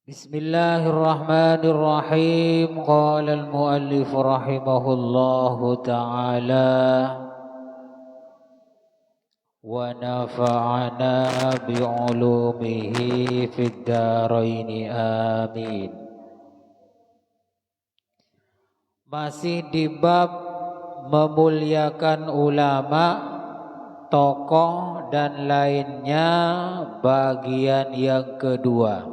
Bismillahirrahmanirrahim. Qala al-muallif rahimahullahu ta'ala wa nafa'ana bi'ulumihi fid dharaini amin. Masih di bab memuliakan ulama, tokoh dan lainnya, bagian yang kedua.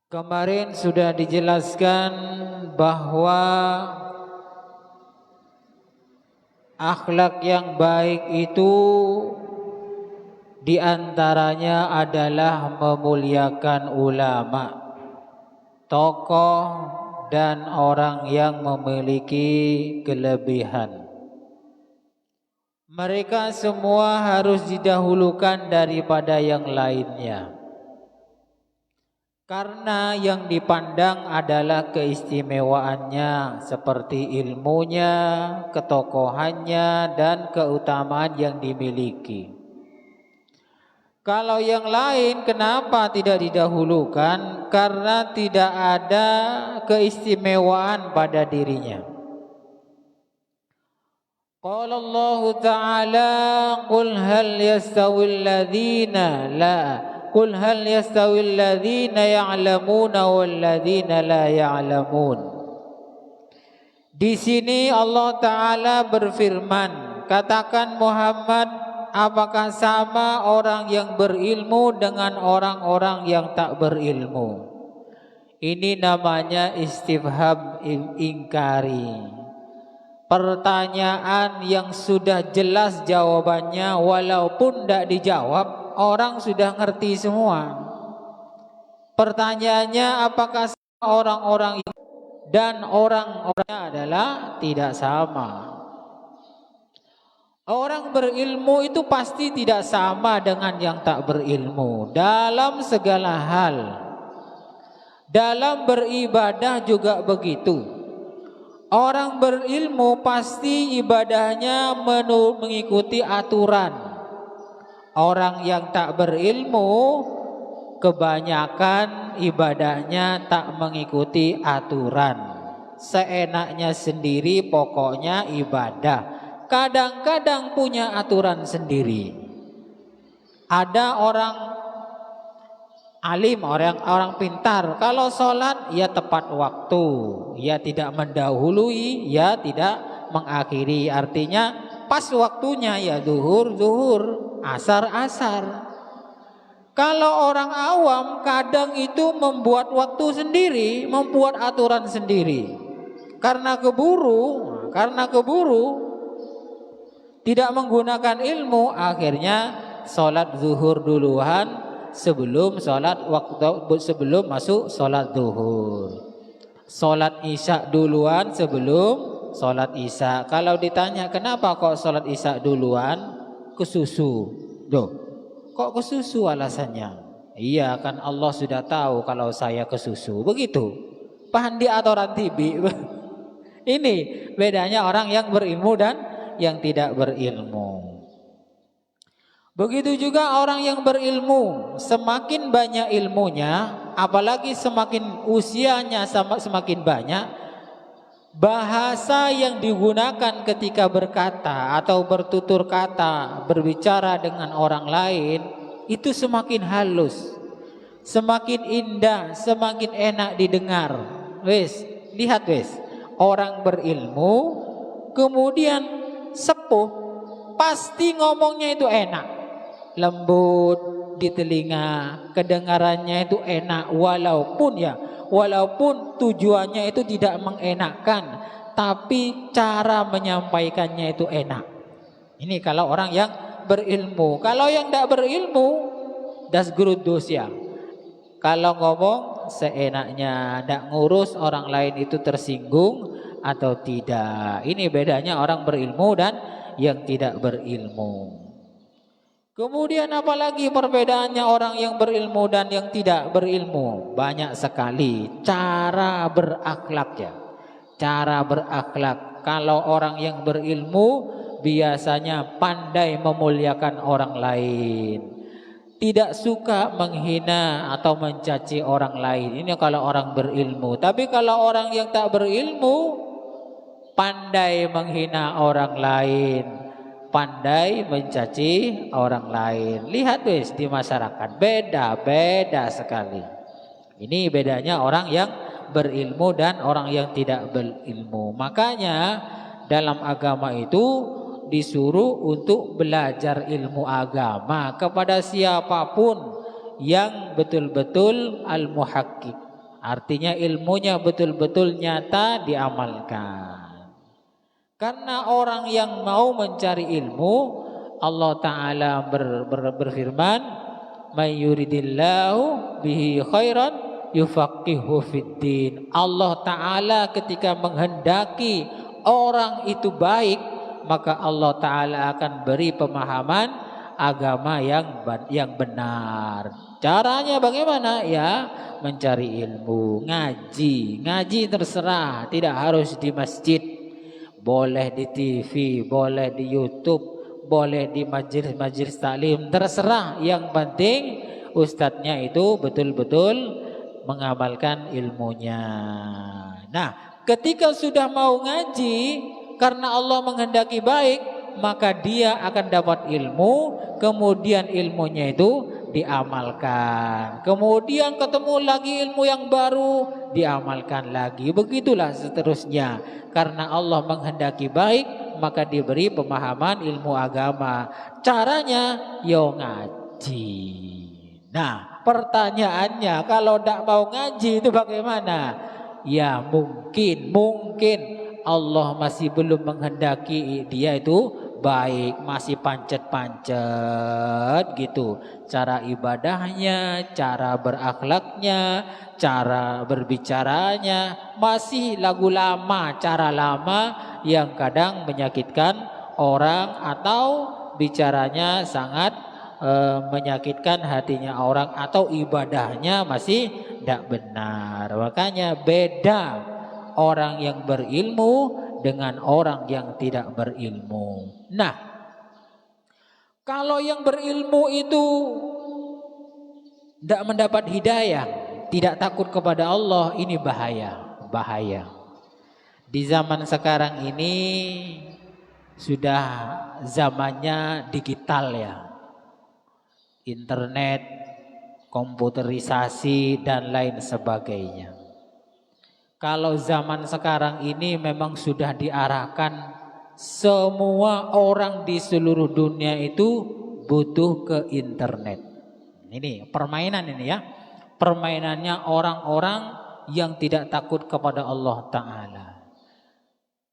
Kemarin sudah dijelaskan bahwa akhlak yang baik itu diantaranya adalah memuliakan ulama, tokoh dan orang yang memiliki kelebihan. Mereka semua harus didahulukan daripada yang lainnya. Karena yang dipandang adalah keistimewaannya, seperti ilmunya, ketokohannya, dan keutamaan yang dimiliki. Kalau yang lain kenapa tidak didahulukan? Karena tidak ada keistimewaan pada dirinya. Qala Allah Ta'ala, qul hal yastawil ladzina Qul hal yastawil ladzina ya'lamuna wal ladzina la ya'lamun. Di sini Allah Ta'ala berfirman, katakan Muhammad, apakah sama orang yang berilmu dengan orang-orang yang tak berilmu? Ini namanya istifham ingkari. Pertanyaan yang sudah jelas jawabannya, walaupun tidak dijawab, orang sudah ngerti semua. Pertanyaannya, apakah orang-orang itu dan orang-orangnya adalah tidak sama. Orang berilmu itu pasti tidak sama dengan yang tak berilmu dalam segala hal. Dalam beribadah juga begitu. Orang berilmu pasti ibadahnya mengikuti aturan. Orang yang tak berilmu kebanyakan ibadahnya tak mengikuti aturan. Seenaknya sendiri, pokoknya ibadah. Kadang-kadang punya aturan sendiri. Ada orang alim, orang pintar, kalau sholat ya tepat waktu, ya tidak mendahului, ya tidak mengakhiri. Artinya pas waktunya, ya zuhur, asar. Kalau orang awam kadang itu membuat waktu sendiri, membuat aturan sendiri. Karena keburu tidak menggunakan ilmu, akhirnya sholat zuhur duluan sebelum masuk sholat zuhur. Sholat isya duluan sebelum sholat isya. Kalau ditanya kenapa kok sholat isya duluan, kesusu. Loh, kok kesusu alasannya? Iya, kan Allah sudah tahu kalau saya kesusu. Begitu. Pandi atau rantibi. Ini bedanya orang yang berilmu dan yang tidak berilmu. Begitu juga orang yang berilmu, semakin banyak ilmunya, apalagi semakin usianya semakin banyak, bahasa yang digunakan ketika berkata atau bertutur kata, berbicara dengan orang lain, itu semakin halus, semakin indah, semakin enak didengar. Lihat orang berilmu kemudian sepuh, pasti ngomongnya itu enak, lembut di telinga, kedengarannya itu enak, walaupun tujuannya itu tidak mengenakkan, tapi cara menyampaikannya itu enak. Ini kalau orang yang berilmu. Kalau yang tidak berilmu, das gerudus ya. Kalau ngomong seenaknya, tidak ngurus orang lain itu tersinggung atau tidak. Ini bedanya orang berilmu dan yang tidak berilmu. Kemudian apalagi perbedaannya orang yang berilmu dan yang tidak berilmu? Banyak sekali. Cara berakhlaknya. Cara berakhlak. Kalau orang yang berilmu biasanya pandai memuliakan orang lain. Tidak suka menghina atau mencaci orang lain. Ini kalau orang berilmu. Tapi kalau orang yang tak berilmu, pandai menghina orang lain, pandai mencaci orang lain. Lihat wes di masyarakat beda-beda sekali. Ini bedanya orang yang berilmu dan orang yang tidak berilmu. Makanya dalam agama itu disuruh untuk belajar ilmu agama kepada siapapun yang betul-betul al-muhakkik. Artinya ilmunya betul-betul nyata diamalkan. Karena orang yang mau mencari ilmu, Allah Ta'ala berfirman, "May yuridillahu bihi khairan yufaqihu fiddin." Allah Ta'ala ketika menghendaki orang itu baik, maka Allah Ta'ala akan beri pemahaman agama yang benar. Caranya bagaimana? Ya, mencari ilmu, ngaji. Ngaji terserah, tidak harus di masjid. Boleh di TV, boleh di YouTube, boleh di majelis taklim, terserah. Yang penting ustadznya itu betul-betul mengamalkan ilmunya. Nah, ketika sudah mau ngaji, karena Allah menghendaki baik, maka dia akan dapat ilmu, kemudian ilmunya itu diamalkan. Kemudian ketemu lagi ilmu yang baru, diamalkan lagi. Begitulah seterusnya. Karena Allah menghendaki baik, maka diberi pemahaman ilmu agama. Caranya yo ngaji. Nah, pertanyaannya kalau tidak mau ngaji itu bagaimana? Ya mungkin Allah masih belum menghendaki dia itu baik, masih pancet-pancet gitu. Cara ibadahnya, cara berakhlaknya, cara berbicaranya masih lagu lama, cara lama yang kadang menyakitkan orang atau bicaranya sangat menyakitkan hatinya orang atau ibadahnya masih tidak benar. Makanya beda orang yang berilmu dengan orang yang tidak berilmu. Nah, kalau yang berilmu itu tidak mendapat hidayah, tidak takut kepada Allah, ini bahaya, bahaya. Di zaman sekarang ini sudah zamannya digital ya. Internet, komputerisasi dan lain sebagainya. Kalau zaman sekarang ini memang sudah diarahkan semua orang di seluruh dunia itu butuh ke internet. Ini permainan ini ya. Permainannya orang-orang yang tidak takut kepada Allah Ta'ala.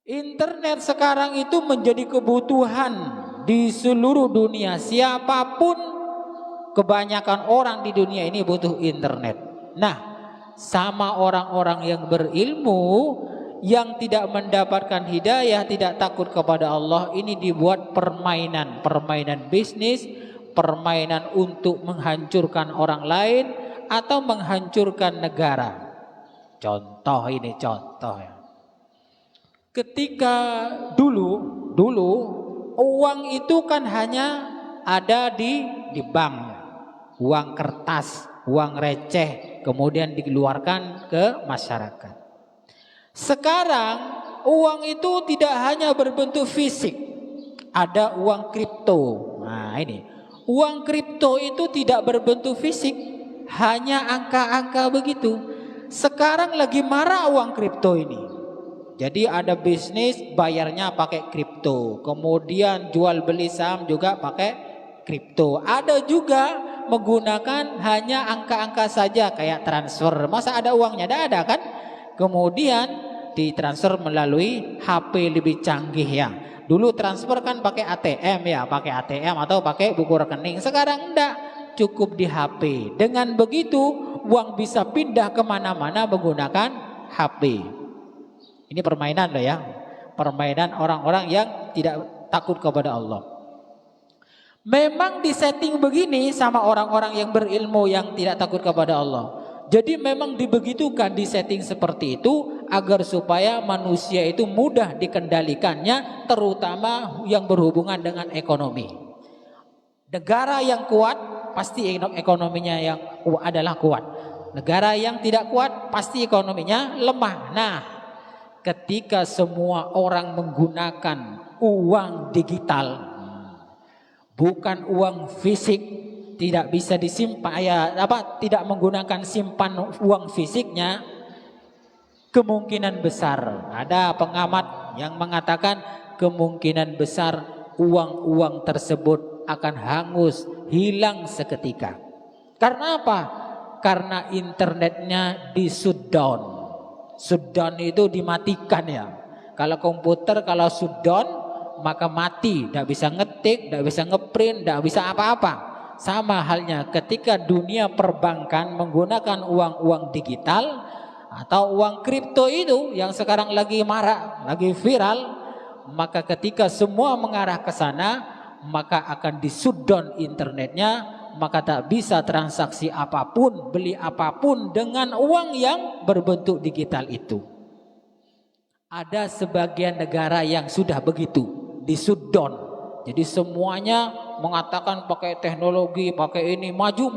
Internet sekarang itu menjadi kebutuhan di seluruh dunia. Siapapun, kebanyakan orang di dunia ini butuh internet. Nah, sama orang-orang yang berilmu yang tidak mendapatkan hidayah, tidak takut kepada Allah, ini dibuat permainan, permainan bisnis, permainan untuk menghancurkan orang lain atau menghancurkan negara. Contoh ini contoh ya. Ketika dulu uang itu kan hanya ada di bank. Uang kertas, uang receh, kemudian dikeluarkan ke masyarakat. Sekarang uang itu tidak hanya berbentuk fisik, ada uang kripto. Nah ini, uang kripto itu tidak berbentuk fisik, hanya angka-angka begitu. Sekarang lagi marah uang kripto ini. Jadi ada bisnis bayarnya pakai kripto, kemudian jual beli saham juga pakai kripto. Ada juga menggunakan hanya angka-angka saja kayak transfer. Masa ada uangnya? Tidak ada kan? Kemudian ditransfer melalui HP lebih canggih ya. Dulu transfer kan pakai ATM ya, pakai ATM atau pakai buku rekening. Sekarang enggak, cukup di HP. Dengan begitu uang bisa pindah kemana-mana menggunakan HP. Ini permainan loh ya. Permainan orang-orang yang tidak takut kepada Allah. Memang disetting begini sama orang-orang yang berilmu yang tidak takut kepada Allah. Jadi memang dibegitukan, disetting seperti itu agar supaya manusia itu mudah dikendalikannya, terutama yang berhubungan dengan ekonomi. Negara yang kuat pasti ekonominya yang adalah kuat. Negara yang tidak kuat pasti ekonominya lemah. Nah, ketika semua orang menggunakan uang digital, bukan uang fisik, tidak bisa disimpan tidak menggunakan simpan uang fisiknya, kemungkinan besar ada pengamat yang mengatakan kemungkinan besar uang-uang tersebut akan hangus, hilang seketika. Karena apa? Karena internetnya di shutdown. Shutdown itu dimatikan ya. Kalau komputer kalau shutdown maka mati, tidak bisa ngetik, tidak bisa ngeprint, tidak bisa apa-apa. Sama halnya ketika dunia perbankan menggunakan uang-uang digital atau uang kripto itu yang sekarang lagi marak, lagi viral, maka ketika semua mengarah ke sana, maka akan di-shutdown internetnya, maka tak bisa transaksi apapun, beli apapun dengan uang yang berbentuk digital itu. Ada sebagian negara yang sudah begitu, di shutdown. Jadi semuanya mengatakan pakai teknologi, pakai ini maju,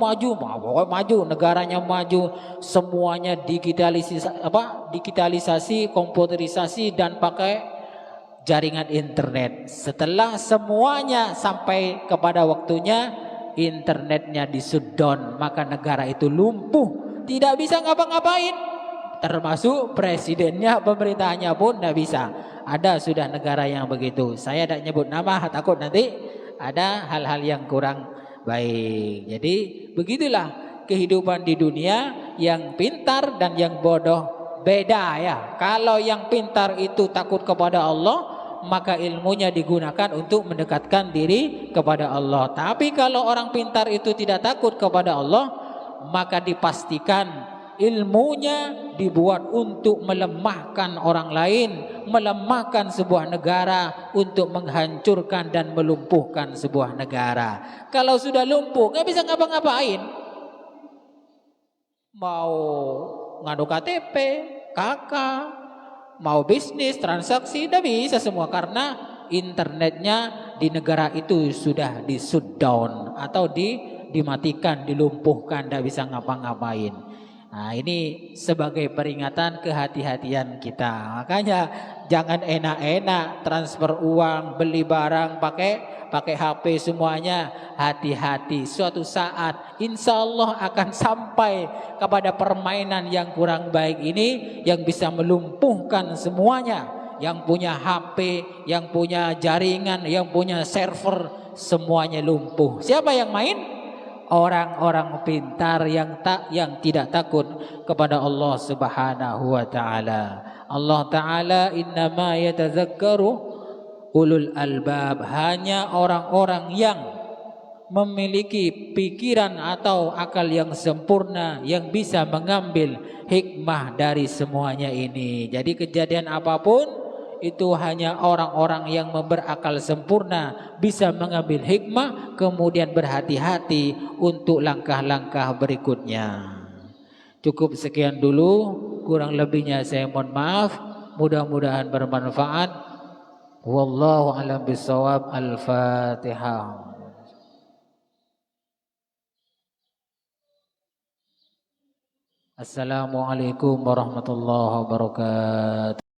negaranya maju, semuanya digitalisasi, komputerisasi dan pakai jaringan internet. Setelah semuanya sampai kepada waktunya internetnya di shutdown, maka negara itu lumpuh, tidak bisa ngapa-ngapain. Termasuk presidennya, pemerintahnya pun tidak bisa. Ada sudah negara yang begitu. Saya tidak nyebut nama, takut nanti ada hal-hal yang kurang baik. Jadi begitulah kehidupan di dunia, yang pintar dan yang bodoh beda ya. Kalau yang pintar itu takut kepada Allah, maka ilmunya digunakan untuk mendekatkan diri kepada Allah. Tapi kalau orang pintar itu tidak takut kepada Allah, maka dipastikan ilmunya dibuat untuk melemahkan orang lain, melemahkan sebuah negara, untuk menghancurkan dan melumpuhkan sebuah negara. Kalau sudah lumpuh, nggak bisa ngapa-ngapain. Mau ngadu KTP, KK, mau bisnis, transaksi, tidak bisa semua karena internetnya di negara itu sudah di shutdown atau dimatikan, dilumpuhkan, tidak bisa ngapa-ngapain. Nah, ini sebagai peringatan kehati-hatian kita. Makanya jangan enak-enak transfer uang, beli barang pakai HP semuanya. Hati-hati, suatu saat insya Allah akan sampai kepada permainan yang kurang baik ini, yang bisa melumpuhkan semuanya. Yang punya HP, yang punya jaringan, yang punya server, semuanya lumpuh. Siapa yang main? Orang-orang pintar yang tidak takut kepada Allah Subhanahu wa taala. Allah taala innama yatadzakkaru ulul albab, hanya orang-orang yang memiliki pikiran atau akal yang sempurna yang bisa mengambil hikmah dari semuanya ini. Jadi kejadian apapun itu hanya orang-orang yang berakal sempurna bisa mengambil hikmah, kemudian berhati-hati untuk langkah-langkah berikutnya. Cukup sekian dulu, kurang lebihnya saya mohon maaf. Mudah-mudahan bermanfaat. Wallahu a'lam bishawab. Al-Fatihah. Assalamualaikum warahmatullahi wabarakatuh.